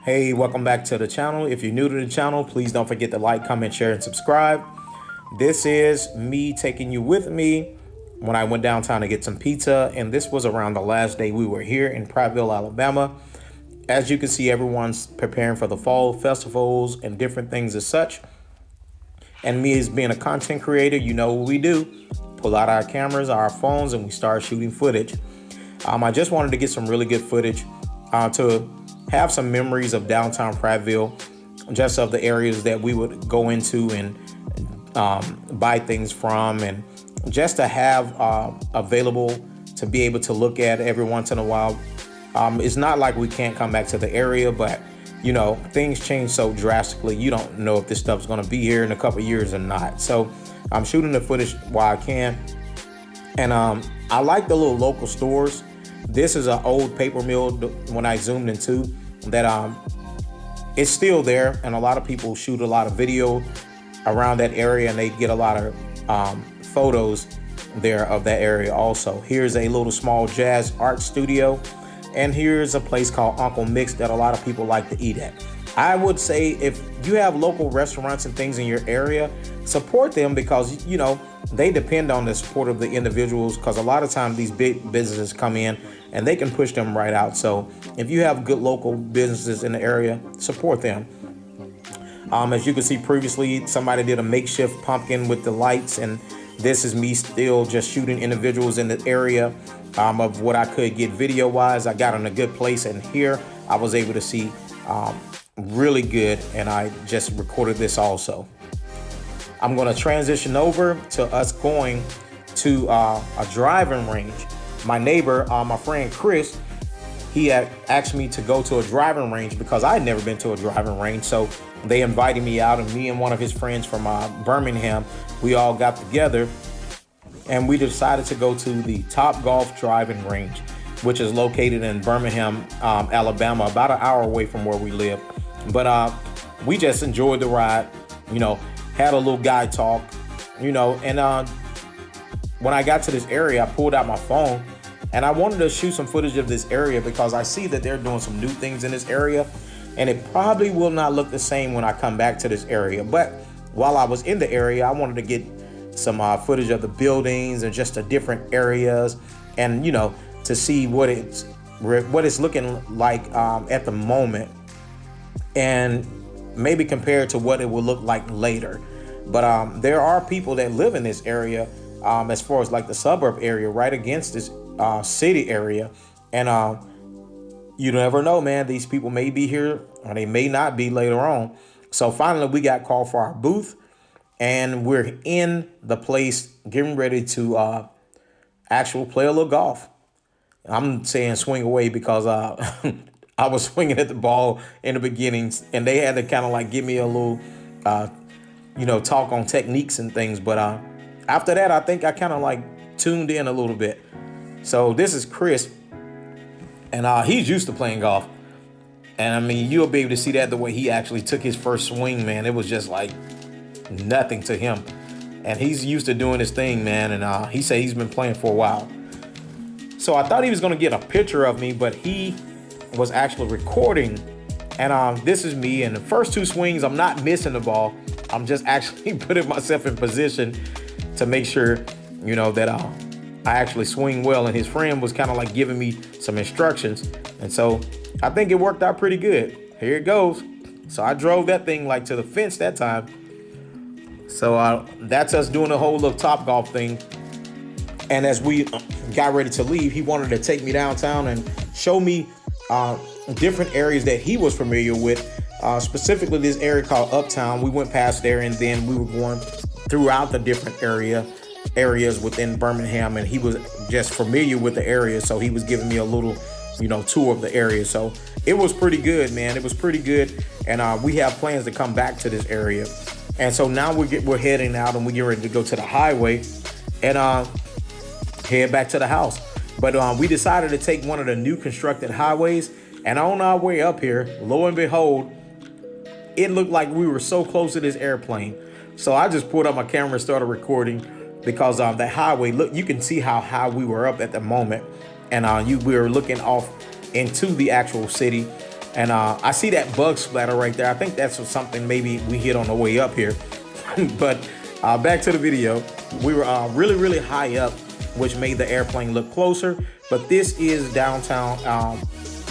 Hey, welcome back to the channel. If you're new to the channel, please don't forget to like, comment, share, and subscribe. This is me taking you with me when I went downtown to get some pizza, and this was around the last day we were here in Prattville, Alabama. As you can see, everyone's preparing for the fall festivals and different things as such. And me as being a content creator, you know what we do. Pull out our cameras, our phones, and we start shooting footage. I just wanted to get some really good footage to have some memories of downtown Prattville, just of the areas that we would go into and buy things from, and just to have available to be able to look at every once in a while. It's not like we can't come back to the area, but you know, things change so drastically. You don't know if this stuff's going to be here in a couple of years or not. So I'm shooting the footage while I can. And I like the little local stores. This is an old paper mill when I zoomed into that it's still there. And a lot of people shoot a lot of video around that area, and they get a lot of photos there of that area also. Here's a little small jazz art studio. And here's a place called Uncle Mick's that a lot of people like to eat at. I would say if you have local restaurants and things in your area, support them, because, you know, they depend on the support of the individuals, because a lot of times these big businesses come in and they can push them right out. So if you have good local businesses in the area, support them. As you can see previously, somebody did a makeshift pumpkin with the lights, and this is me still just shooting individuals in the area of what I could get video wise. I got in a good place, and here I was able to see really good, and I just recorded this also. I'm going to transition over to us going to a driving range. My neighbor, my friend Chris, he had asked me to go to a driving range because I had never been to a driving range. So they invited me out, and me and one of his friends from Birmingham, we all got together and we decided to go to the Top Golf driving range, which is located in Birmingham, Alabama, about an hour away from where we live. But we just enjoyed the ride, you know, had a little guy talk, you know, and when I got to this area, I pulled out my phone and I wanted to shoot some footage of this area because I see that they're doing some new things in this area, and it probably will not look the same when I come back to this area. But while I was in the area, I wanted to get some footage of the buildings and just the different areas, and, you know, to see what it's looking like at the moment, and maybe compared to what it will look like later. But there are people that live in this area, as far as like the suburb area, right against this city area. And you never know, man. These people may be here or they may not be later on. So finally, we got called for our booth, and we're in the place getting ready to actually play a little golf. I'm saying swing away because I was swinging at the ball in the beginning, and they had to kind of like give me a little, you know, talk on techniques and things. But after that, I think I kind of like tuned in a little bit. So this is Chris, and he's used to playing golf. And I mean, you'll be able to see that the way he actually took his first swing, man. It was just like nothing to him. And he's used to doing his thing, man. And he said he's been playing for a while. So I thought he was going to get a picture of me, but he was actually recording. And this is me. And the first two swings, I'm not missing the ball. I'm just actually putting myself in position to make sure, you know, that I actually swing well. And his friend was kind of like giving me some instructions. And so I think it worked out pretty good. Here it goes. So I drove that thing like to the fence that time. So that's us doing the whole little Top Golf thing. And as we got ready to leave, he wanted to take me downtown and show me different areas that he was familiar with, specifically this area called Uptown. We went past there, and then we were going throughout the different areas within Birmingham, and he was just familiar with the area, so he was giving me a little, you know, tour of the area. So it was pretty good, man. It was pretty good, and we have plans to come back to this area. And so now we're heading out, and we get ready to go to the highway and head back to the house. But we decided to take one of the new constructed highways, and on our way up here, lo and behold, it looked like we were so close to this airplane. So I just pulled up my camera and started recording, because the highway, look, you can see how high we were up at the moment, and we were looking off into the actual city. And I see that bug splatter right there. I think that's something maybe we hit on the way up here. But back to the video. We were really, really high up, which made the airplane look closer. But this is downtown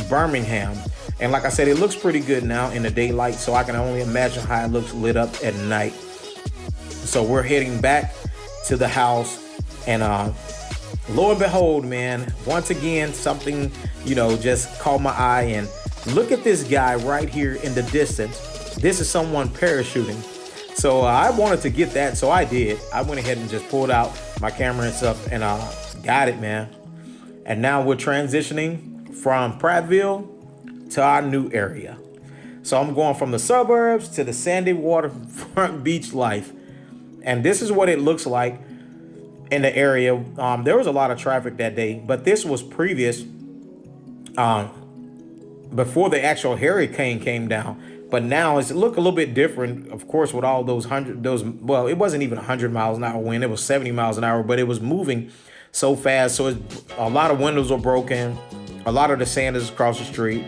Birmingham. And like I said, it looks pretty good now in the daylight. So I can only imagine how it looks lit up at night. So we're heading back to the house. And lo and behold, man, once again, something, just caught my eye. And look at this guy right here in the distance. This is someone parachuting. So I wanted to get that, so I did. I went ahead and just pulled out my camera and stuff and got it, man. And now we're transitioning from Prattville to our new area. So I'm going from the suburbs to the sandy waterfront beach life. And this is what it looks like in the area. There was a lot of traffic that day, but this was previous, before the actual hurricane came down. But now it's look a little bit different, of course, with all well, it wasn't even 100 miles an hour wind, it was 70 miles an hour, but it was moving so fast. So a lot of windows were broken, a lot of the sand is across the street,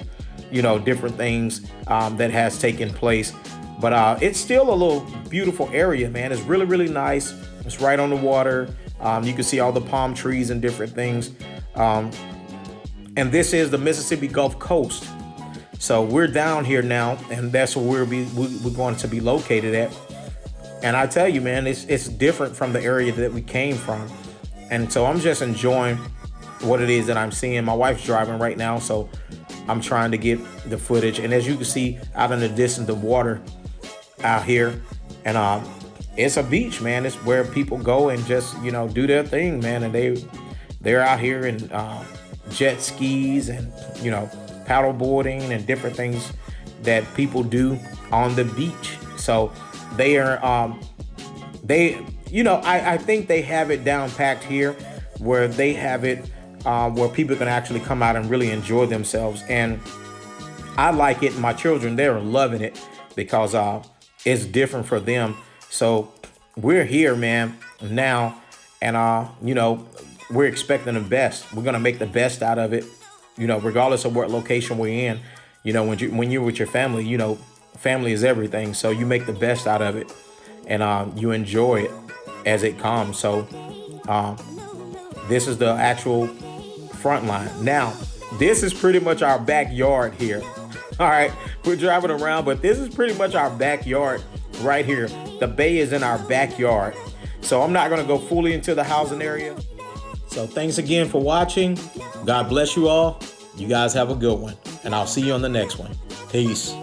different things that has taken place. But it's still a little beautiful area, man. It's really, really nice. It's right on the water. You can see all the palm trees and different things. And this is the Mississippi Gulf Coast. So we're down here now, and that's where we're going to be located at. And I tell you, man, it's different from the area that we came from. And so I'm just enjoying what it is that I'm seeing. My wife's driving right now, so I'm trying to get the footage. And as you can see out in the distance, the water out here, and it's a beach, man. It's where people go and just do their thing, man. And they're out here in jet skis and paddle boarding and different things that people do on the beach. So they are I think they have it down packed here, where they have it where people can actually come out and really enjoy themselves. And I like it. My children, they're loving it because it's different for them. So we're here, man, now, and we're expecting the best. We're gonna make the best out of it, regardless of what location we're in. When you're with your family, family is everything. So you make the best out of it, and you enjoy it as it comes. So this is the actual front line. Now, this is pretty much our backyard here. All right, we're driving around, but this is pretty much our backyard right here. The bay is in our backyard. So I'm not gonna go fully into the housing area. So thanks again for watching. God bless you all. You guys have a good one, and I'll see you on the next one. Peace.